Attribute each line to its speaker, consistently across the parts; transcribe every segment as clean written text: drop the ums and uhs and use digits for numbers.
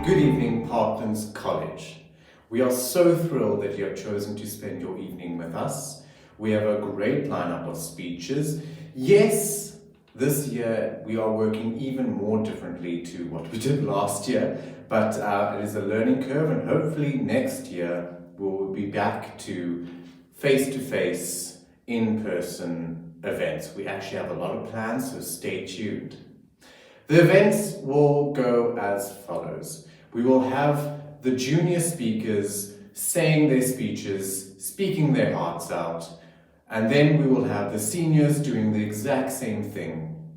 Speaker 1: Good evening, Parklands College. We are so thrilled that you have chosen to spend your evening with us. We have a great lineup of speeches. Yes, this year we are working even more differently to what we did last year, but it is a learning curve, and hopefully next year we'll be back to face-to-face, in-person events. We actually have a lot of plans, so stay tuned. The events will go as follows. We will have the junior speakers saying their speeches, speaking their hearts out, and then we will have the seniors doing the exact same thing.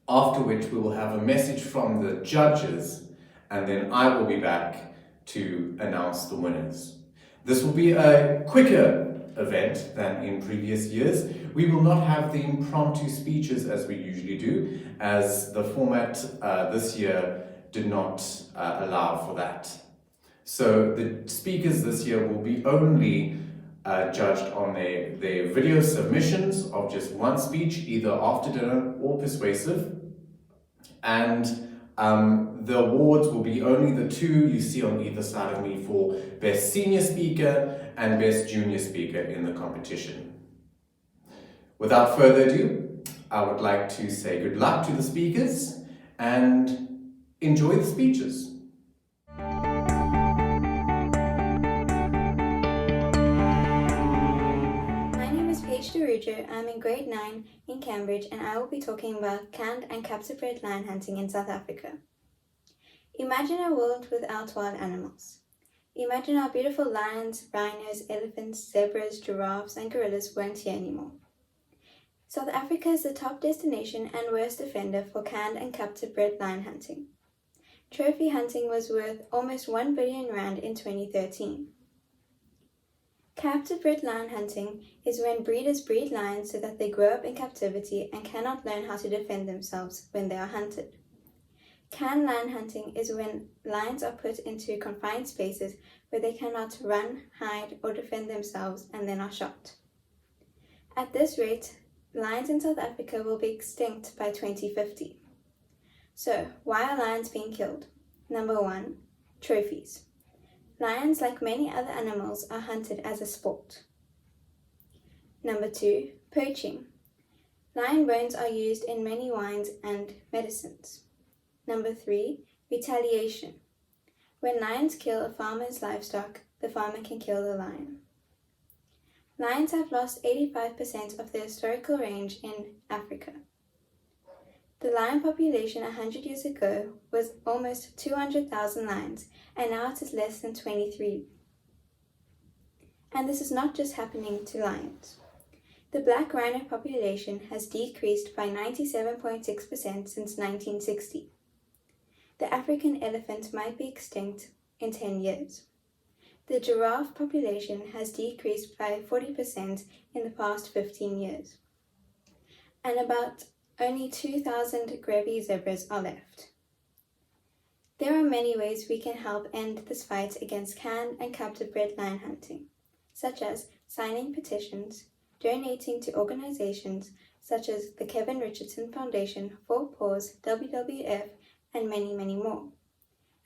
Speaker 1: After which we will have a message from the judges, and then I will be back to announce the winners. This will be a quicker event than in previous years. We will not have the impromptu speeches as we usually do, as the format this year did not allow for that. So the speakers this year will be only judged on their video submissions of just one speech, either after dinner or persuasive. And the awards will be only the two you see on either side of me for Best Senior Speaker and Best Junior Speaker in the competition. Without further ado, I would like to say good luck to the speakers and enjoy the speeches.
Speaker 2: My name is Paige Rocha. I'm in grade 9 in Cambridge, and I will be talking about canned and captive bred lion hunting in South Africa. Imagine a world without wild animals. Imagine how beautiful lions, rhinos, elephants, zebras, giraffes, and gorillas weren't here anymore. South Africa is the top destination and worst offender for canned and captive bred lion hunting. Trophy hunting was worth almost 1 billion rand in 2013. Captive bred lion hunting is when breeders breed lions so that they grow up in captivity and cannot learn how to defend themselves when they are hunted. Canned lion hunting is when lions are put into confined spaces where they cannot run, hide, or defend themselves and then are shot. At this rate, lions in South Africa will be extinct by 2050. So, why are lions being killed? Number 1, trophies. Lions, like many other animals, are hunted as a sport. Number 2, poaching. Lion bones are used in many wines and medicines. Number 3, retaliation. When lions kill a farmer's livestock, the farmer can kill the lion. Lions have lost 85% of their historical range in Africa. The lion population 100 years ago was almost 200,000 lions, and now it is less than 23. And this is not just happening to lions. The black rhino population has decreased by 97.6% since 1960. The African elephant might be extinct in 10 years. The giraffe population has decreased by 40% in the past 15 years. And about only 2,000 Grevy's zebras are left. There are many ways we can help end this fight against canned and captive bred lion hunting, such as signing petitions, donating to organizations such as the Kevin Richardson Foundation, Four Paws, WWF, and many, many more,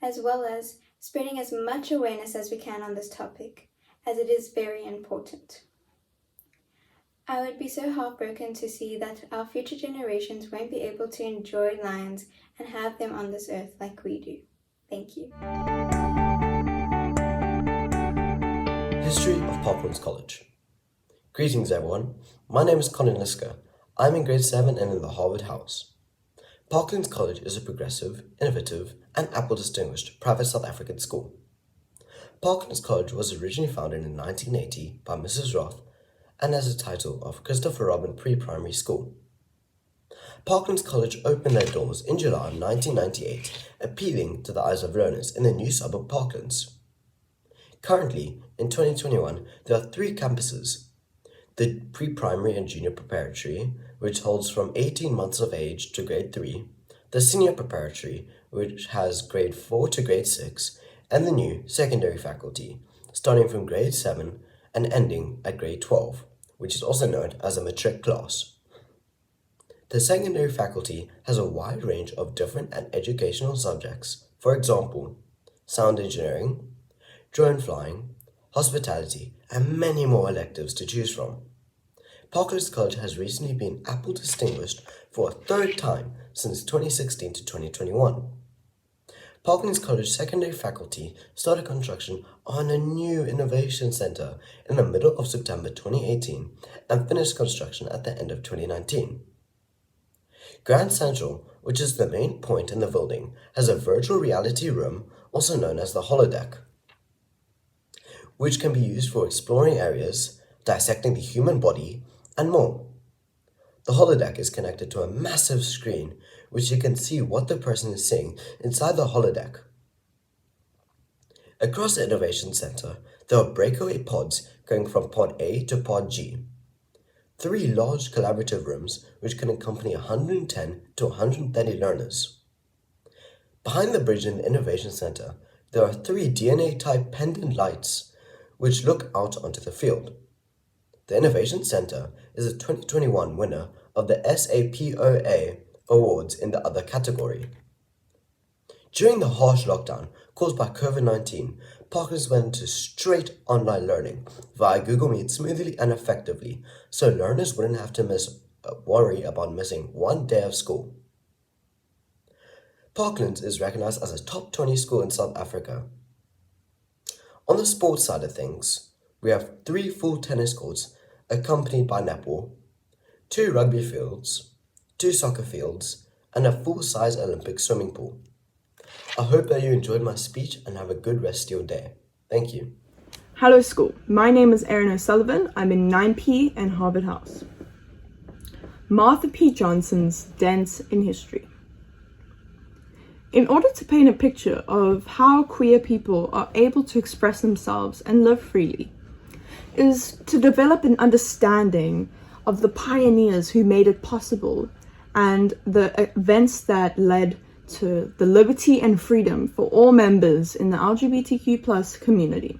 Speaker 2: as well as spreading as much awareness as we can on this topic, as it is very important. I would be so heartbroken to see that our future generations won't be able to enjoy lions and have them on this earth like we do. Thank you.
Speaker 3: History of Parklands College. Greetings everyone, my name is Liske. I'm in grade 7 and in the Harvard House. Parklands College is a progressive, innovative, and Apple distinguished private South African school. Parklands College was originally founded in 1980 by Mrs. Roth and has a title of Christopher Robin Pre-Primary School. Parklands College opened their doors in July 1998, appealing to the eyes of learners in the new suburb Parklands. Currently, in 2021, there are 3 campuses: the pre-primary and junior preparatory, which holds from 18 months of age to grade 3, the senior preparatory, which has grade 4 to grade 6, and the new secondary faculty, starting from grade 7 and ending at grade 12, which is also known as a matric class. The secondary faculty has a wide range of different and educational subjects. For example, sound engineering, drone flying, hospitality, and many more electives to choose from. Parklands College has recently been Apple Distinguished for a third time since 2016 to 2021. Parklands College secondary faculty started construction on a new innovation center in the middle of September 2018 and finished construction at the end of 2019. Grand Central, which is the main point in the building, has a virtual reality room, also known as the holodeck, which can be used for exploring areas, dissecting the human body, and more. The holodeck is connected to a massive screen, which you can see what the person is seeing inside the holodeck. Across the Innovation Center, there are breakaway pods going from Pod A to Pod G. 3 large collaborative rooms which can accompany 110 to 130 learners. Behind the bridge in the Innovation Center, there are 3 DNA-type pendant lights which look out onto the field. The Innovation Center is a 2021 winner of the SAPOA Awards in the other category. During the harsh lockdown caused by COVID-19, Parklands went into straight online learning via Google Meet smoothly and effectively, so learners wouldn't have to worry about missing one day of school. Parklands is recognized as a top 20 school in South Africa. On the sports side of things, we have 3 full tennis courts accompanied by netball, 2 rugby fields, 2 soccer fields, and a full-size Olympic swimming pool. I hope that you enjoyed my speech and have a good rest of your day. Thank you.
Speaker 4: Hello school, my name is Erin OSullivan. I'm in 9P and Harvard House. Martha P. Johnson's Dent in History. In order to paint a picture of how queer people are able to express themselves and live freely, is to develop an understanding of the pioneers who made it possible and the events that led to the liberty and freedom for all members in the LGBTQ+ community.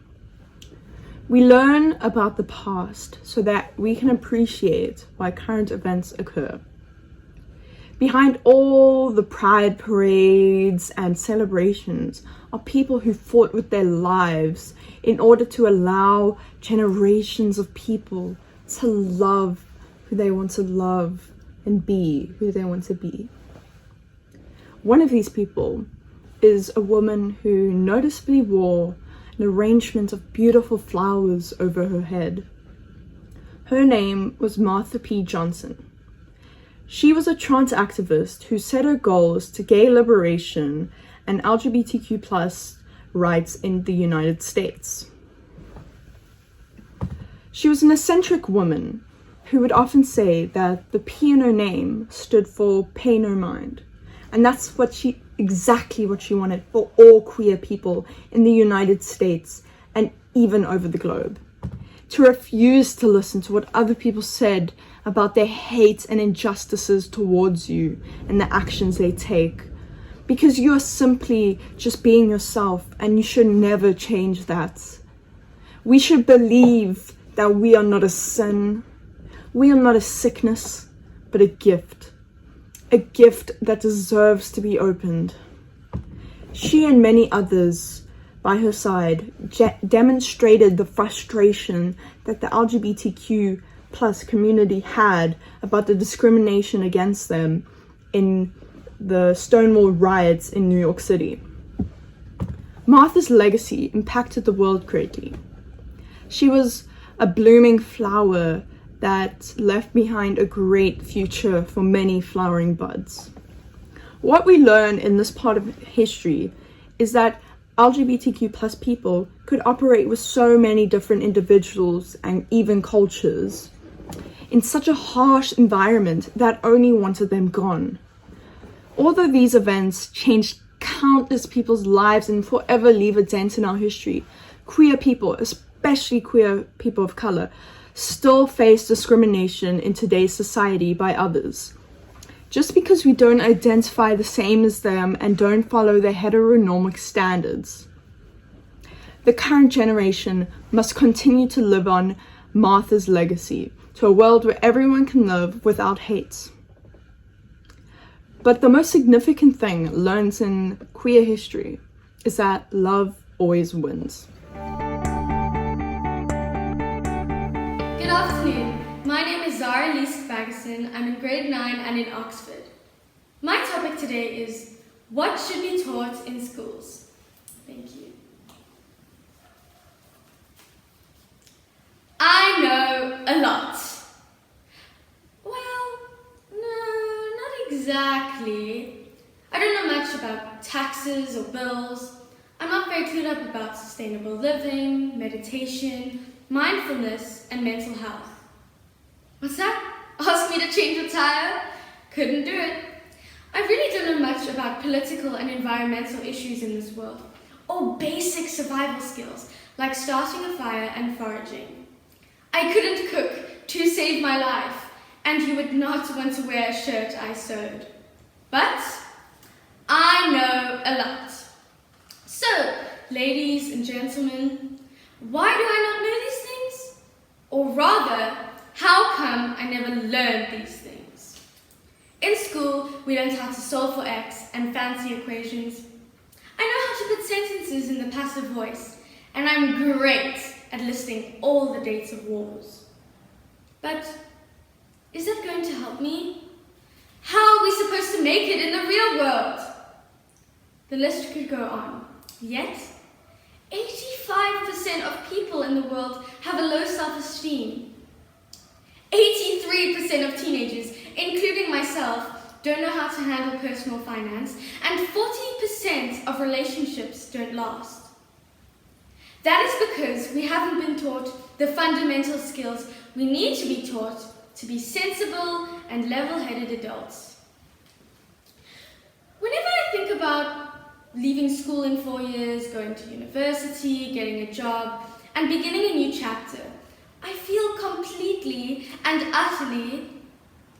Speaker 4: We learn about the past so that we can appreciate why current events occur. Behind all the pride parades and celebrations are people who fought with their lives in order to allow generations of people to love who they want to love and be who they want to be. One of these people is a woman who noticeably wore an arrangement of beautiful flowers over her head. Her name was Martha P. Johnson. She was a trans activist who set her goals to gay liberation and LGBTQ+ rights in the United States. She was an eccentric woman who would often say that the P in her name stood for pay no mind. And that's exactly what she wanted for all queer people in the United States and even over the globe. To refuse to listen to what other people said about their hate and injustices towards you and the actions they take. Because you are simply just being yourself and you should never change that. We should believe that we are not a sin. We are not a sickness, but a gift. A gift that deserves to be opened. She and many others by her side demonstrated the frustration that the LGBTQ+ community had about the discrimination against them in the Stonewall riots in New York City. Martha's legacy impacted the world greatly. She was a blooming flower that left behind a great future for many flowering buds. What we learn in this part of history is that LGBTQ+ people could operate with so many different individuals and even cultures in such a harsh environment that only wanted them gone. Although these events changed countless people's lives and forever leave a dent in our history, queer people, especially queer people of color, still face discrimination in today's society by others. Just because we don't identify the same as them and don't follow their heteronormative standards. The current generation must continue to live on Martha's legacy to a world where everyone can live without hate. But the most significant thing learned in queer history is that love always wins.
Speaker 5: Good afternoon. My name is Zara, Liske, Ferguson. I'm in grade 9 and in Oxford. My topic today is what should be taught in schools. Thank you. I know a lot. Well, no, not exactly. I don't know much about taxes or bills. I'm not very clued up about sustainable living, meditation, mindfulness, and mental health. What's that? Ask me to change a tire? Couldn't do it. I really don't know much about political and environmental issues in this world, or basic survival skills like starting a fire and foraging. I couldn't cook to save my life, and you would not want to wear a shirt I sewed. But I know a lot. So, ladies and gentlemen, why do I not know these things? Or rather, how come I never learned these things? In school, we learned how to solve for x and fancy equations. I know how to put sentences in the passive voice, and I'm great at listing all the dates of wars. But is that going to help me? How are we supposed to make it in the real world? The list could go on. Yet, 85% of people in the world have a low self-esteem. 83% of teenagers, including myself, don't know how to handle personal finance, and 40% of relationships don't last. That is because we haven't been taught the fundamental skills we need to be taught to be sensible and level-headed adults. Whenever I think about leaving school in 4 years, going to university, getting a job, and beginning a new chapter, I feel completely and utterly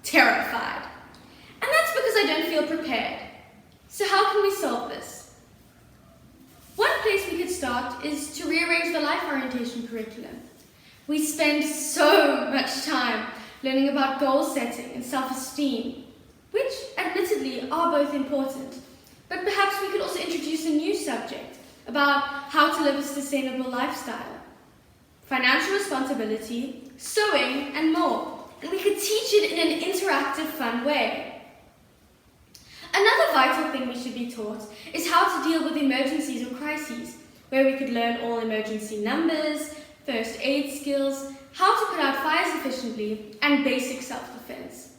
Speaker 5: terrified. And that's because I don't feel prepared. So how can we solve this? One place we could start is to rearrange the life orientation curriculum. We spend so much time learning about goal setting and self-esteem, which admittedly are both important. But perhaps we could also introduce a new subject about how to live a sustainable lifestyle, financial responsibility, sewing, and more. And we could teach it in an interactive, fun way. Another vital thing we should be taught is how to deal with emergencies or crises, where we could learn all emergency numbers, first aid skills, how to put out fires efficiently, and basic self-defense.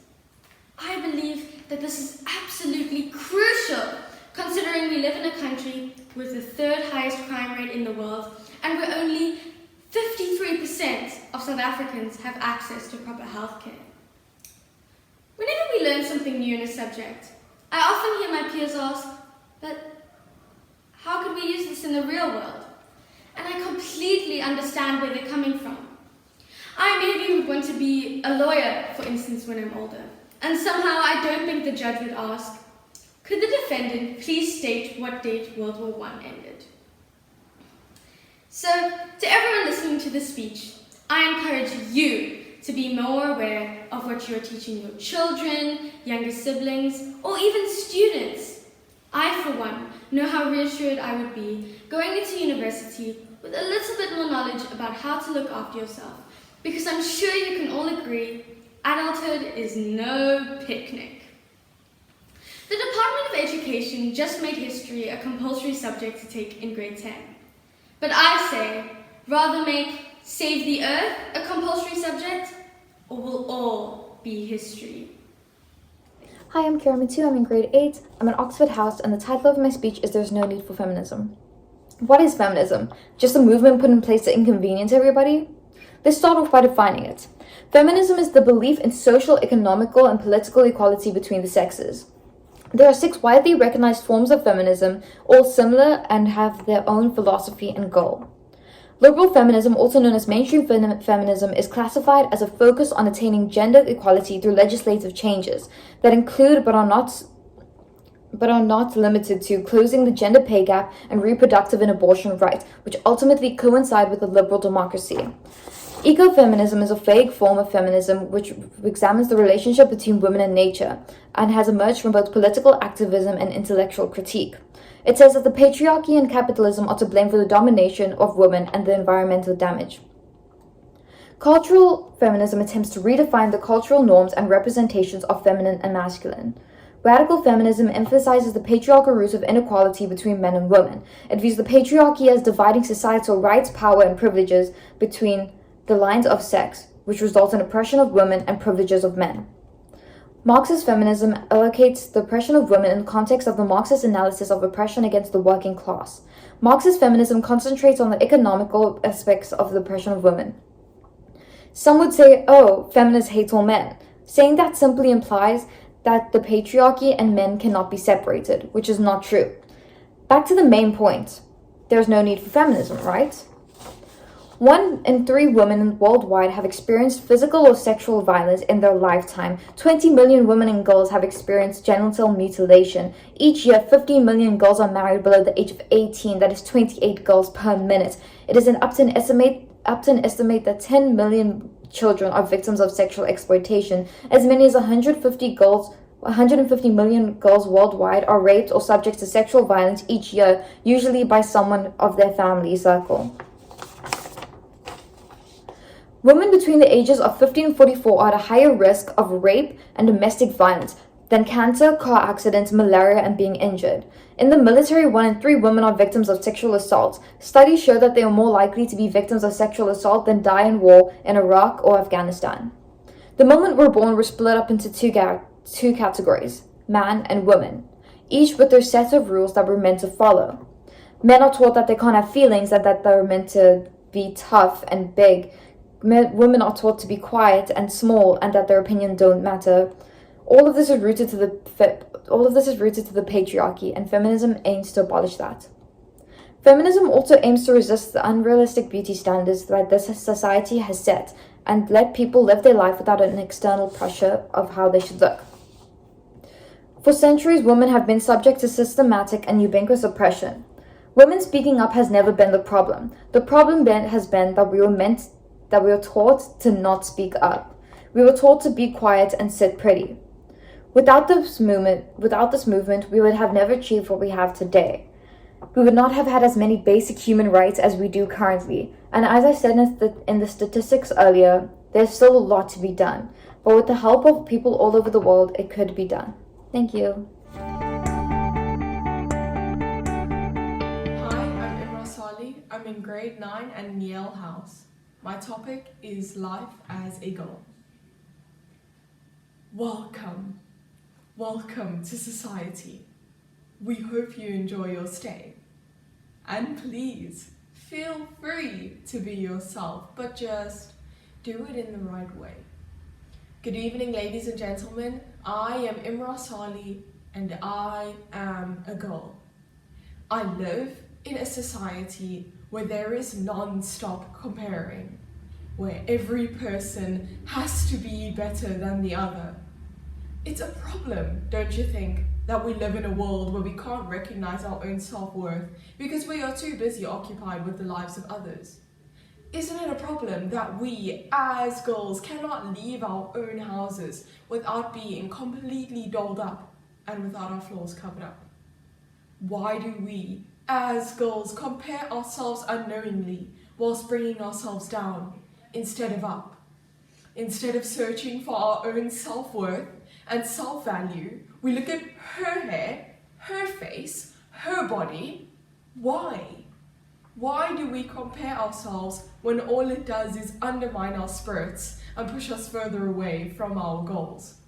Speaker 5: I believe that this is absolutely crucial, considering we live in a country with the 3rd highest crime rate in the world, and where only 53% of South Africans have access to proper healthcare. Whenever we learn something new in a subject, I often hear my peers ask, but how could we use this in the real world? And I completely understand where they're coming from. I maybe would want to be a lawyer, for instance, when I'm older, and somehow I don't think the judge would ask, could the defendant please state what date World War I ended? So, to everyone listening to this speech, I encourage you to be more aware of what you're teaching your children, younger siblings, or even students. I, for one, know how reassured I would be going into university with a little bit more knowledge about how to look after yourself, because I'm sure you can all agree, adulthood is no picnic. The Department of Education just made history a compulsory subject to take in grade 10. But I say, rather make Save the Earth a compulsory subject, or will all be history.
Speaker 6: Hi, I'm KARAMA 2, I'm in grade 8, I'm at Oxford House, and the title of my speech is There's No Need for Feminism. What is feminism? Just a movement put in place to inconvenience everybody? Let's start off by defining it. Feminism is the belief in social, economical, and political equality between the sexes. There are 6 widely recognized forms of feminism, all similar and have their own philosophy and goal. Liberal feminism, also known as mainstream feminism, is classified as a focus on attaining gender equality through legislative changes that include but are not limited to closing the gender pay gap and reproductive and abortion rights, which ultimately coincide with a liberal democracy. Ecofeminism is a vague form of feminism which examines the relationship between women and nature and has emerged from both political activism and intellectual critique. It says that the patriarchy and capitalism are to blame for the domination of women and the environmental damage. Cultural feminism attempts to redefine the cultural norms and representations of feminine and masculine. Radical feminism emphasizes the patriarchal roots of inequality between men and women. It views the patriarchy as dividing societal rights, power, and privileges between the lines of sex, which results in oppression of women and privileges of men. Marxist feminism allocates the oppression of women in the context of the Marxist analysis of oppression against the working class. Marxist feminism concentrates on the economical aspects of the oppression of women. Some would say, oh, feminists hate all men. Saying that simply implies that the patriarchy and men cannot be separated, which is not true. Back to the main point. There's no need for feminism, right? 1 in 3 women worldwide have experienced physical or sexual violence in their lifetime. 20 million women and girls have experienced genital mutilation. Each year, 15 million girls are married below the age of 18. That is 28 girls per minute. It is up to an estimate that 10 million children are victims of sexual exploitation. As many as 150 million girls worldwide are raped or subject to sexual violence each year, usually by someone of their family circle. Women between the ages of 15 and 44 are at a higher risk of rape and domestic violence than cancer, car accidents, malaria, and being injured. In the military, 1 in 3 women are victims of sexual assault. Studies show that they are more likely to be victims of sexual assault than die in war in Iraq or Afghanistan. The moment we're born, we're split up into two categories, man and woman, each with their set of rules that we're meant to follow. Men are taught that they can't have feelings and that they're meant to be tough and big. Women are taught to be quiet and small and that their opinion don't matter. All of this is rooted to the patriarchy, and feminism aims to abolish that. Feminism also aims to resist the unrealistic beauty standards that this society has set and let people live their life without an external pressure of how they should look. For centuries, women have been subject to systematic and ubiquitous oppression. Women speaking up has never been the problem. The problem has been that we were taught to not speak up. We were taught to be quiet and sit pretty. Without this movement, we would have never achieved what we have today. We would not have had as many basic human rights as we do currently. And as I said in the statistics earlier, there's still a lot to be done. But with the help of people all over the world, it could be done. Thank you.
Speaker 7: Hi, I'm OSullivan. I'm in grade 9 at Yale House. My topic is life as a girl. Welcome to society. We hope you enjoy your stay. And please, feel free to be yourself, but just do it in the right way. Good evening, ladies and gentlemen. I am OSullivan and I am a girl. I live in a society where there is non-stop comparing, where every person has to be better than the other. It's a problem, don't you think, that we live in a world where we can't recognize our own self-worth because we are too busy occupied with the lives of others? Isn't it a problem that we, as girls, cannot leave our own houses without being completely dolled up and without our floors covered up? Why do we, as girls, compare ourselves unknowingly whilst bringing ourselves down instead of up? Instead of searching for our own self-worth and self-value, we look at her hair, her face, her body. Why? Why do we compare ourselves when all it does is undermine our spirits and push us further away from our goals?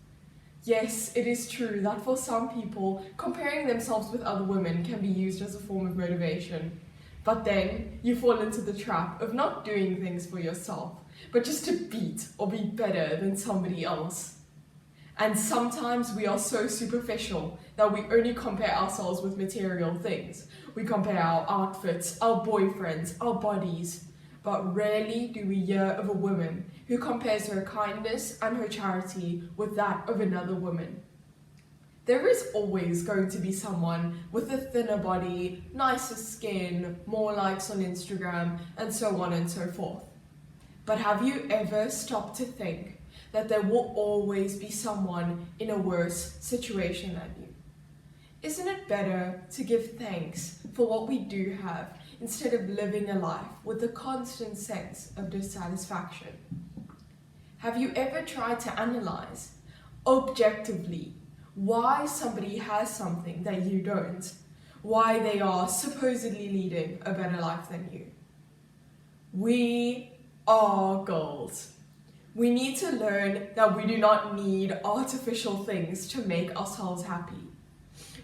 Speaker 7: Yes, it is true that for some people, comparing themselves with other women can be used as a form of motivation. But then you fall into the trap of not doing things for yourself, but just to beat or be better than somebody else. And sometimes we are so superficial that we only compare ourselves with material things. We compare our outfits, our boyfriends, our bodies, but rarely do we hear of a woman who compares her kindness and her charity with that of another woman. There is always going to be someone with a thinner body, nicer skin, more likes on Instagram, and so on and so forth. But have you ever stopped to think that there will always be someone in a worse situation than you? Isn't it better to give thanks for what we do have instead of living a life with a constant sense of dissatisfaction? Have you ever tried to analyze objectively why somebody has something that you don't? Why they are supposedly leading a better life than you? We are girls. We need to learn that we do not need artificial things to make ourselves happy.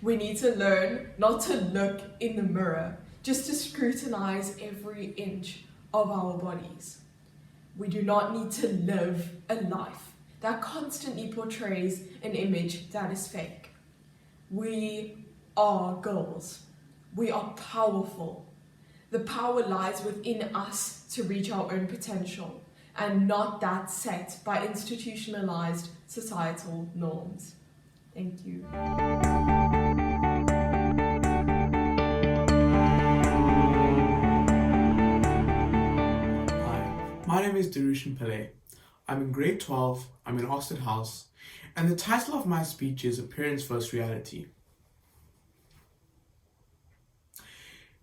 Speaker 7: We need to learn not to look in the mirror, just to scrutinize every inch of our bodies. We do not need to live a life that constantly portrays an image that is fake. We are girls. We are powerful. The power lies within us to reach our own potential, and not that set by institutionalized societal norms. Thank you.
Speaker 8: My name is DERISIAN. I'm in grade 12, I'm in Oxford House, and the title of my speech is Appearance vs. Reality.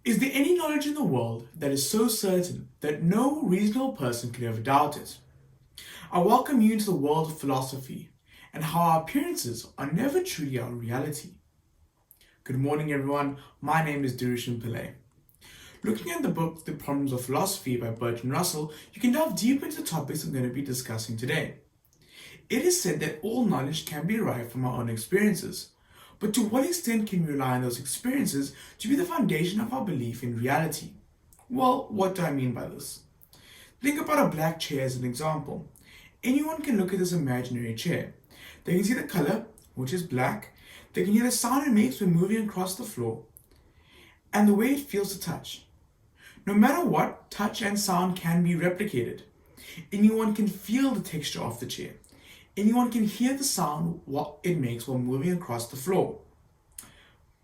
Speaker 8: Is there any knowledge in the world that is so certain that no reasonable person could ever doubt it? I welcome you into the world of philosophy and how our appearances are never truly our reality. Good morning everyone, my name is DERISIAN. Looking at the book The Problems of Philosophy by Bertrand Russell, you can delve deep into the topics I'm going to be discussing today. It is said that all knowledge can be derived from our own experiences, but to what extent can we rely on those experiences to be the foundation of our belief in reality? Well, what do I mean by this? Think about a black chair as an example. Anyone can look at this imaginary chair. They can see the color, which is black. They can hear the sound it makes when moving across the floor, and the way it feels to touch. No matter what, touch and sound can be replicated. Anyone can feel the texture of the chair. Anyone can hear the sound what it makes while moving across the floor.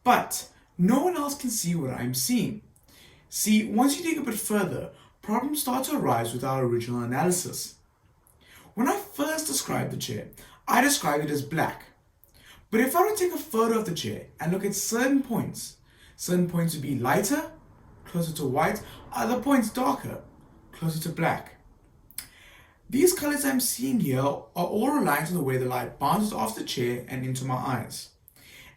Speaker 8: But no one else can see what I'm seeing. See, once you dig a bit further, problems start to arise with our original analysis. When I first described the chair, I described it as black. But if I were to take a photo of the chair and look at certain points would be lighter, closer to white, other points darker, closer to black. These colors I'm seeing here are all reliant on the way the light bounces off the chair and into my eyes.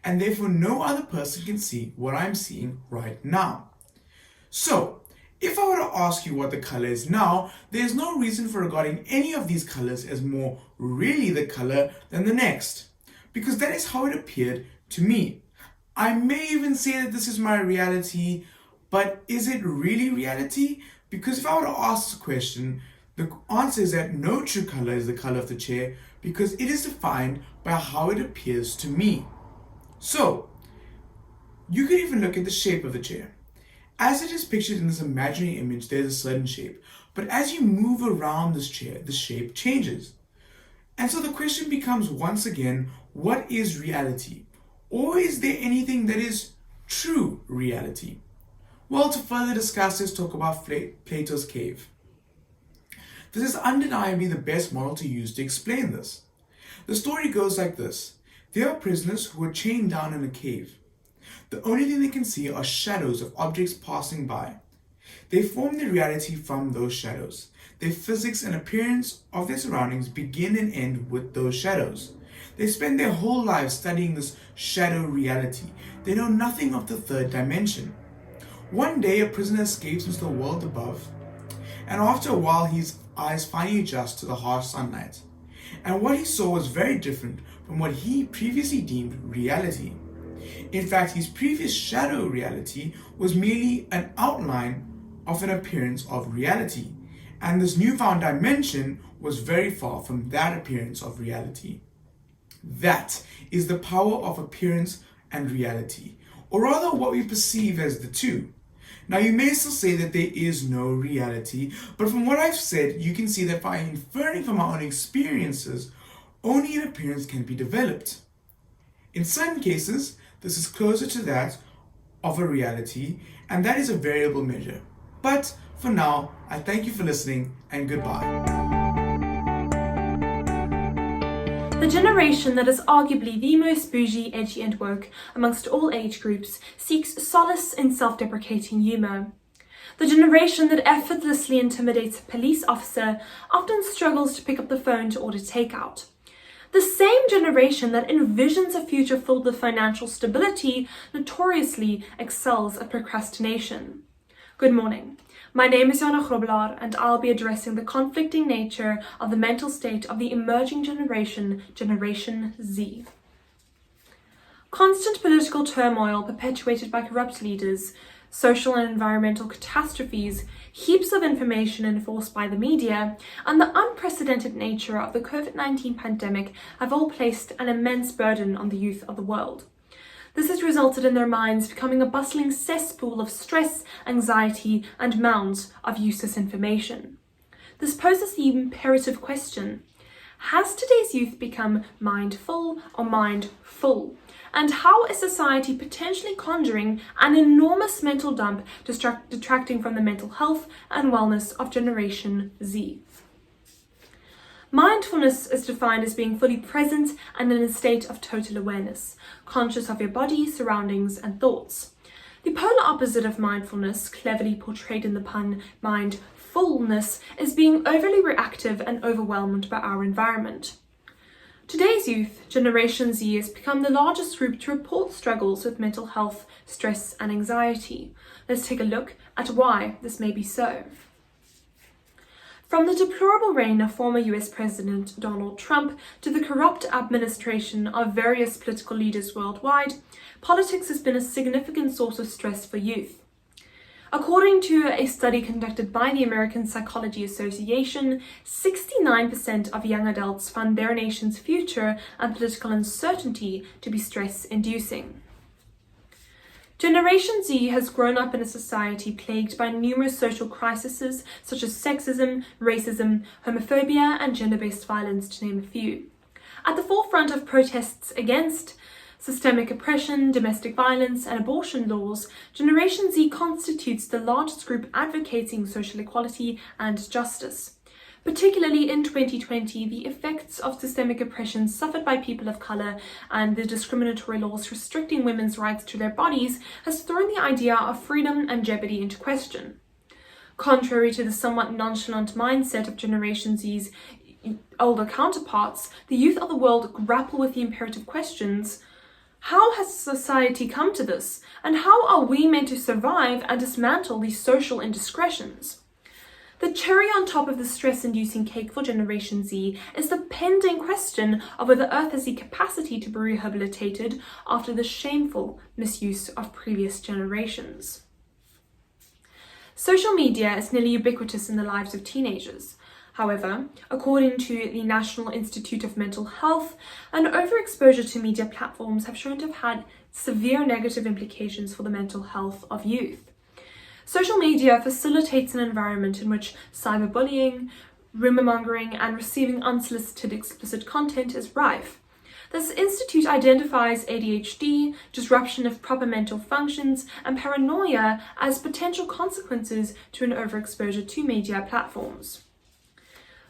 Speaker 8: And therefore no other person can see what I'm seeing right now. So, if I were to ask you what the color is now, there's no reason for regarding any of these colors as more really the color than the next, because that is how it appeared to me. I may even say that this is my reality, but is it really reality? Because if I were to ask this question, the answer is that no true color is the color of the chair because it is defined by how it appears to me. So, you could even look at the shape of the chair. As it is pictured in this imaginary image, there's a certain shape. But as you move around this chair, the shape changes. And so the question becomes once again, what is reality? Or is there anything that is true reality? Well, to further discuss this, talk about Plato's cave. This is undeniably the best model to use to explain this. The story goes like this. There are prisoners who are chained down in a cave. The only thing they can see are shadows of objects passing by. They form their reality from those shadows. Their physics and appearance of their surroundings begin and end with those shadows. They spend their whole lives studying this shadow reality. They know nothing of the third dimension. One day, a prisoner escapes into the world above, and after a while, his eyes finally adjust to the harsh sunlight. And what he saw was very different from what he previously deemed reality. In fact, his previous shadow reality was merely an outline of an appearance of reality, and this newfound dimension was very far from that appearance of reality. That is the power of appearance and reality, or rather what we perceive as the two. Now you may still say that there is no reality, but from what I've said, you can see that by inferring from our own experiences, only an appearance can be developed. In certain cases, this is closer to that of a reality, and that is a variable measure. But for now, I thank you for listening and goodbye.
Speaker 9: The generation that is arguably the most bougie, edgy and woke amongst all age groups seeks solace in self-deprecating humour. The generation that effortlessly intimidates a police officer often struggles to pick up the phone to order takeout. The same generation that envisions a future filled with financial stability notoriously excels at procrastination. Good morning. My name is JONAH ROBLR and I'll be addressing the conflicting nature of the mental state of the emerging generation, Generation Z. Constant political turmoil perpetuated by corrupt leaders, social and environmental catastrophes, heaps of information enforced by the media, and the unprecedented nature of the COVID-19 pandemic have all placed an immense burden on the youth of the world. This has resulted in their minds becoming a bustling cesspool of stress, anxiety, and mounds of useless information. This poses the imperative question: has today's youth become mindful or mindful? And how is society potentially conjuring an enormous mental dump detracting from the mental health and wellness of Generation Z? Mindfulness is defined as being fully present and in a state of total awareness, conscious of your body, surroundings, and thoughts. The polar opposite of mindfulness, cleverly portrayed in the pun mindfulness, is being overly reactive and overwhelmed by our environment. Today's youth, Generation Z, has become the largest group to report struggles with mental health, stress, and anxiety. Let's take a look at why this may be so. From the deplorable reign of former US President Donald Trump to the corrupt administration of various political leaders worldwide, politics has been a significant source of stress for youth. According to a study conducted by the American Psychology Association, 69% of young adults found their nation's future and political uncertainty to be stress-inducing. Generation Z has grown up in a society plagued by numerous social crises such as sexism, racism, homophobia, and gender-based violence, to name a few. At the forefront of protests against systemic oppression, domestic violence, and abortion laws, Generation Z constitutes the largest group advocating social equality and justice. Particularly in 2020, the effects of systemic oppression suffered by people of colour and the discriminatory laws restricting women's rights to their bodies has thrown the idea of freedom and jeopardy into question. Contrary to the somewhat nonchalant mindset of Generation Z's older counterparts, the youth of the world grapple with the imperative questions: how has society come to this, and how are we meant to survive and dismantle these social indiscretions? The cherry on top of the stress-inducing cake for Generation Z is the pending question of whether Earth has the capacity to be rehabilitated after the shameful misuse of previous generations. Social media is nearly ubiquitous in the lives of teenagers. However, according to the National Institute of Mental Health, an overexposure to media platforms have shown to have had severe negative implications for the mental health of youth. Social media facilitates an environment in which cyberbullying, rumor-mongering, and receiving unsolicited explicit content is rife. This institute identifies ADHD, disruption of proper mental functions, and paranoia as potential consequences to an overexposure to media platforms.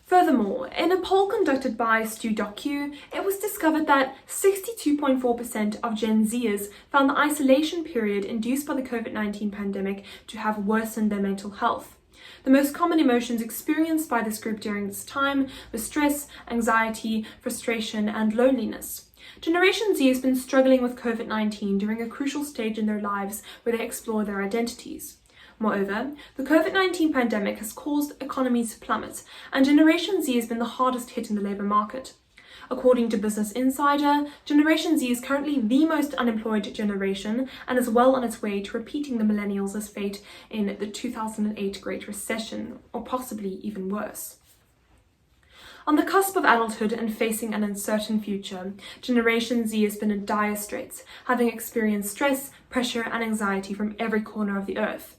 Speaker 9: Furthermore, in a poll conducted by StuDocu, it was discovered that 62.4% of Gen Zers found the isolation period induced by the COVID-19 pandemic to have worsened their mental health. The most common emotions experienced by this group during this time were stress, anxiety, frustration, and loneliness. Generation Z has been struggling with COVID-19 during a crucial stage in their lives where they explore their identities. Moreover, the COVID-19 pandemic has caused economies to plummet, and Generation Z has been the hardest hit in the labour market. According to Business Insider, Generation Z is currently the most unemployed generation and is well on its way to repeating the millennials' fate in the 2008 Great Recession, or possibly even worse. On the cusp of adulthood and facing an uncertain future, Generation Z has been in dire straits, having experienced stress, pressure, and anxiety from every corner of the earth.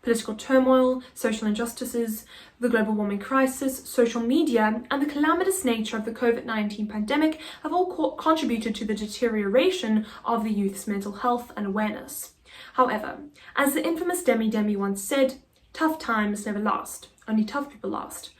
Speaker 9: Political turmoil, social injustices, the global warming crisis, social media, and the calamitous nature of the COVID-19 pandemic have all contributed to the deterioration of the youth's mental health and awareness. However, as the infamous Demi once said, Tough times never last, only tough people last.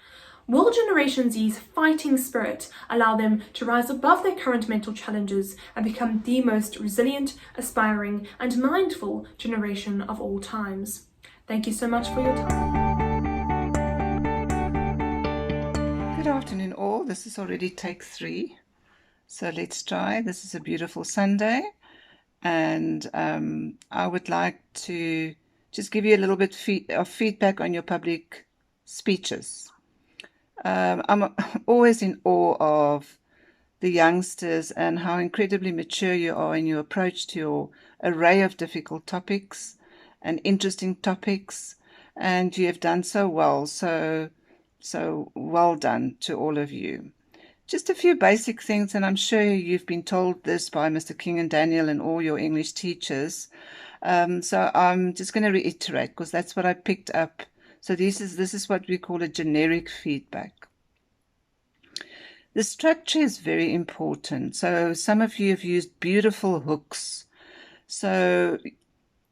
Speaker 9: Will Generation Z's fighting spirit allow them to rise above their current mental challenges and become the most resilient, aspiring, and mindful generation of all times? Thank you so much for your time.
Speaker 10: Good afternoon all. This is already take 3. So let's try. This is a beautiful Sunday. And I would like to just give you a little bit of feedback on your public speeches. I'm always in awe of the youngsters and how incredibly mature you are in your approach to your array of difficult topics and interesting topics. And you have done so well. So well done to all of you. Just a few basic things, and I'm sure you've been told this by Mr. King and Daniel and all your English teachers. So I'm just going to reiterate because that's what I picked up. So this is what we call a generic feedback. The structure is very important. So some of you have used beautiful hooks. So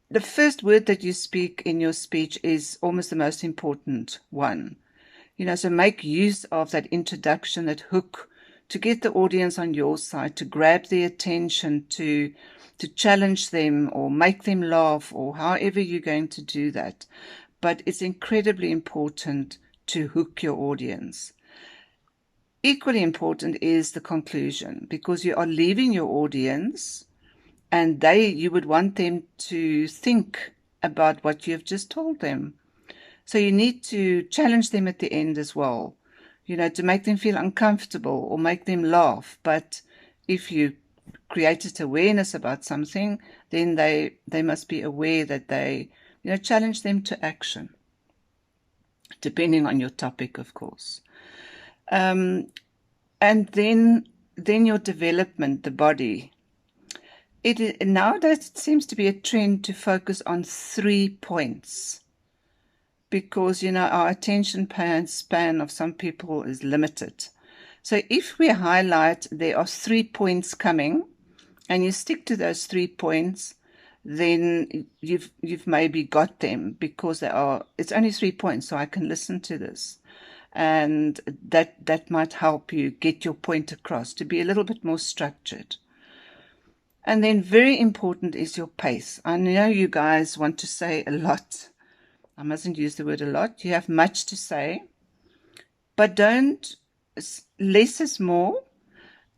Speaker 10: the first word that you speak in your speech is almost the most important one. So make use of that introduction, that hook, to get the audience on your side, to grab their attention, to challenge them or make them laugh or however you're going to do that. But it's incredibly important to hook your audience. Equally important is the conclusion, because you are leaving your audience and you would want them to think about what you have just told them. So you need to challenge them at the end as well, to make them feel uncomfortable or make them laugh. But if you created awareness about something, then they must be aware that they, challenge them to action, depending on your topic, of course. And then your development, the body. Nowadays, it seems to be a trend to focus on 3 points because, our attention span of some people is limited. So if we highlight there are 3 points coming and you stick to those 3 points, then you've maybe got them because it's only 3 points, so I can listen to this. And that might help you get your point across, to be a little bit more structured. And then very important is your pace. I know you guys want to say a lot. I mustn't use the word a lot. You have much to say, but less is more.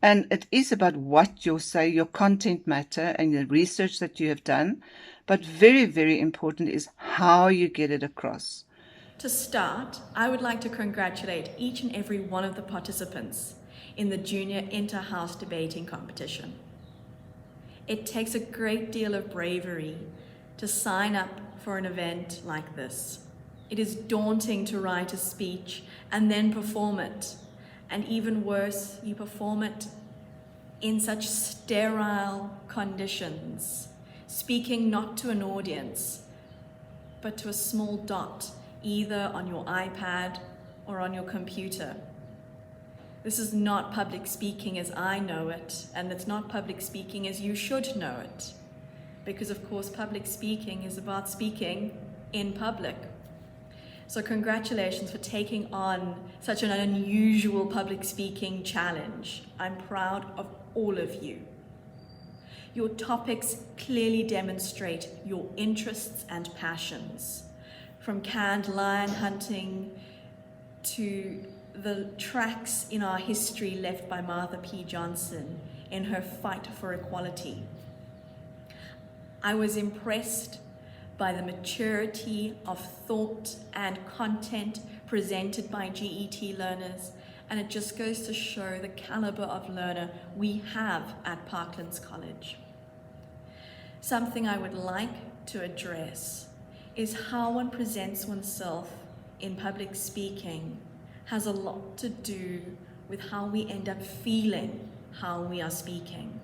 Speaker 10: And it is about what you say, your content matter and the research that you have done. But very, very important is how you get it across.
Speaker 11: To start, I would like to congratulate each and every one of the participants in the Junior Inter-House Debating Competition. It takes a great deal of bravery to sign up for an event like this. It is daunting to write a speech and then perform it. And even worse, you perform it in such sterile conditions, speaking not to an audience, but to a small dot, either on your iPad or on your computer. This is not public speaking as I know it, and it's not public speaking as you should know it. Because of course, public speaking is about speaking in public. So congratulations for taking on such an unusual public speaking challenge. I'm proud of all of you. Your topics clearly demonstrate your interests and passions, from canned lion hunting to the tracks in our history left by Martha P. Johnson in her fight for equality. I was impressed by the maturity of thought and content presented by GET learners, and it just goes to show the caliber of learner we have at Parklands College. Something I would like to address is how one presents oneself in public speaking has a lot to do with how we end up feeling how we are speaking.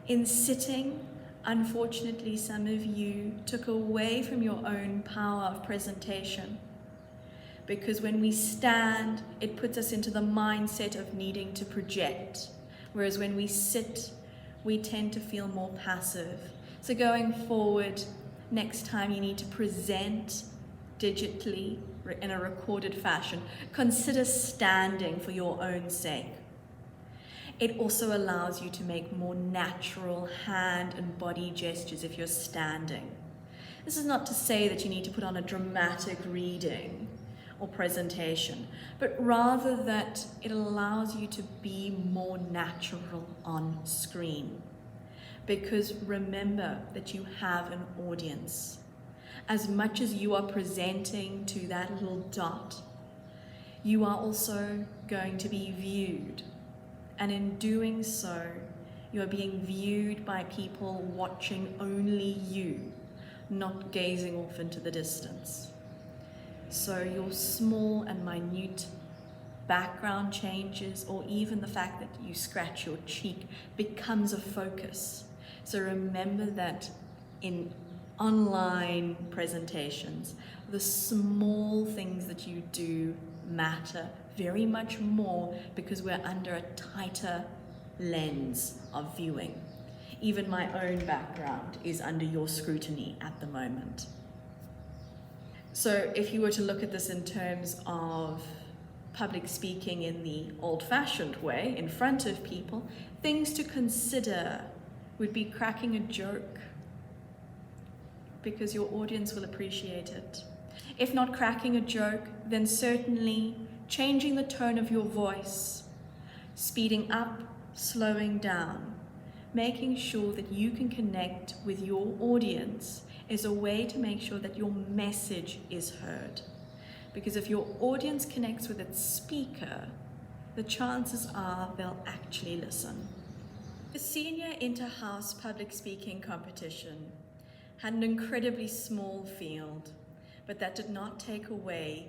Speaker 11: In sitting, unfortunately, some of you took away from your own power of presentation, because when we stand, it puts us into the mindset of needing to project, whereas when we sit, we tend to feel more passive. So going forward, next time you need to present, digitally, in a recorded fashion, consider standing for your own sake. It also allows you to make more natural hand and body gestures if you're standing. This is not to say that you need to put on a dramatic reading or presentation, but rather that it allows you to be more natural on screen. Because remember that you have an audience. As much as you are presenting to that little dot, you are also going to be viewed. And in doing so, you are being viewed by people watching only you, not gazing off into the distance. So your small and minute background changes, or even the fact that you scratch your cheek, becomes a focus. So remember that in online presentations, the small things that you do matter very much more, because we're under a tighter lens of viewing. Even my own background is under your scrutiny at the moment. So if you were to look at this in terms of public speaking in the old-fashioned way, in front of people, things to consider would be cracking a joke, because your audience will appreciate it. If not cracking a joke, then certainly changing the tone of your voice, speeding up, slowing down, making sure that you can connect with your audience is a way to make sure that your message is heard. Because if your audience connects with its speaker, the chances are they'll actually listen. The senior inter-house public speaking competition had an incredibly small field, but that did not take away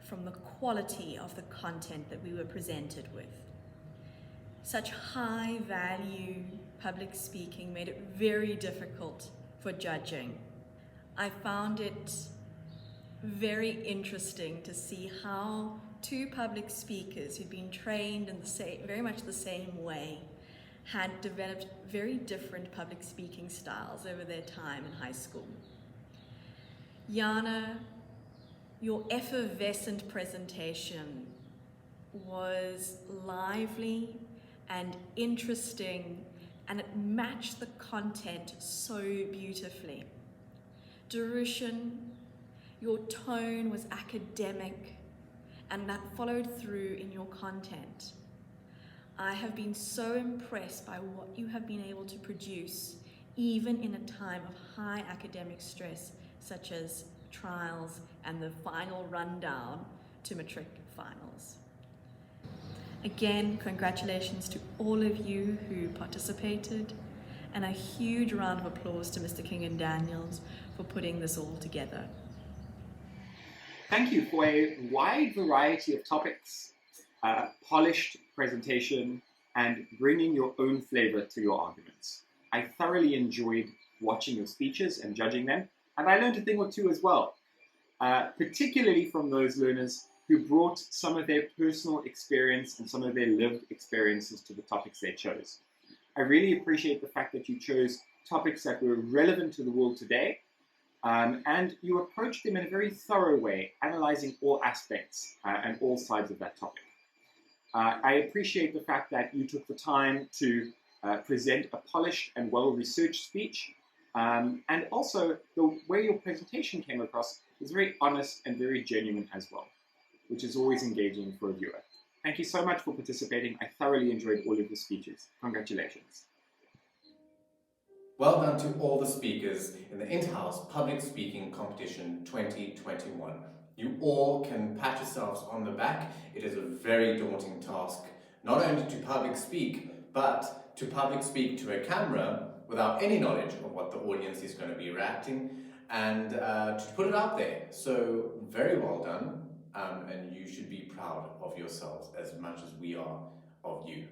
Speaker 11: from the quality of the content that we were presented with. Such high value public speaking made it very difficult for judging. I found it very interesting to see how two public speakers who'd been trained in very much the same way had developed very different public speaking styles over their time in high school. JONAH, your effervescent presentation was lively and interesting, and it matched the content so beautifully. DERISIAN, your tone was academic, and that followed through in your content. I have been so impressed by what you have been able to produce, even in a time of high academic stress, such as trials and the final rundown to matric finals. Again, congratulations to all of you who participated, and a huge round of applause to Mr. King and Daniels for putting this all together.
Speaker 12: Thank you for a wide variety of topics, polished presentation, and bringing your own flavor to your arguments. I thoroughly enjoyed watching your speeches and judging them, and I learned a thing or two as well, particularly from those learners who brought some of their personal experience and some of their lived experiences to the topics they chose. I really appreciate the fact that you chose topics that were relevant to the world today, and you approached them in a very thorough way, analyzing all aspects and all sides of that topic. I appreciate the fact that you took the time to present a polished and well-researched speech, and also the way your presentation came across was very honest and very genuine as well, which is always engaging for a viewer. Thank you so much for participating. I thoroughly enjoyed all of your speeches. Congratulations.
Speaker 1: Well done to all the speakers in the Inter-House Public Speaking Competition 2021. You all can pat yourselves on the back. It is a very daunting task, not only to public speak, but to public speak to a camera without any knowledge of what the audience is going to be reacting, and to put it out there. So very well done, and you should be proud of yourselves as much as we are of you.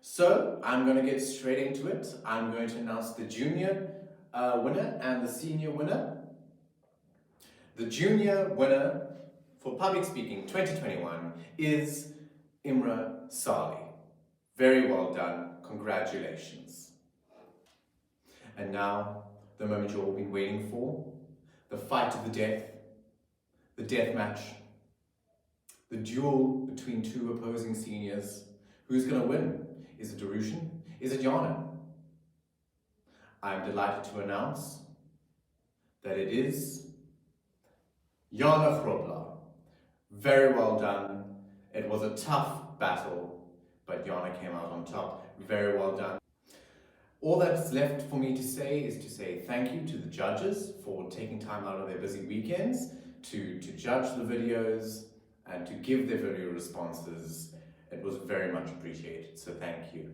Speaker 1: So I'm going to get straight into it. I'm going to announce the junior winner and the senior winner. The junior winner for Public Speaking 2021 is EMERA Sali. Very well done. Congratulations. And now, the moment you've all been waiting for, the fight to the death the death match, the duel between two opposing seniors. Who's going to win? Is it DERISIAN? Is it JONAH? I'm delighted to announce that it is JONAH ROBLR. Very well done. It was a tough battle, but JONAH came out on top. Very well done. All that's left for me to say is to say thank you to the judges for taking time out of their busy weekends to judge the videos and to give their video responses. It was very much appreciated, so thank you.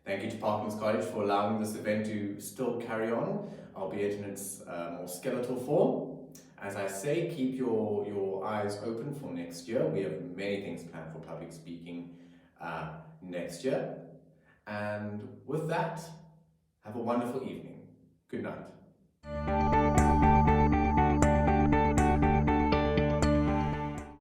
Speaker 1: Thank you to Parklands College for allowing this event to still carry on, albeit in its more skeletal form. As I say, keep your eyes open for next year. We have many things planned for public speaking next year. And with that, have a wonderful evening. Good night.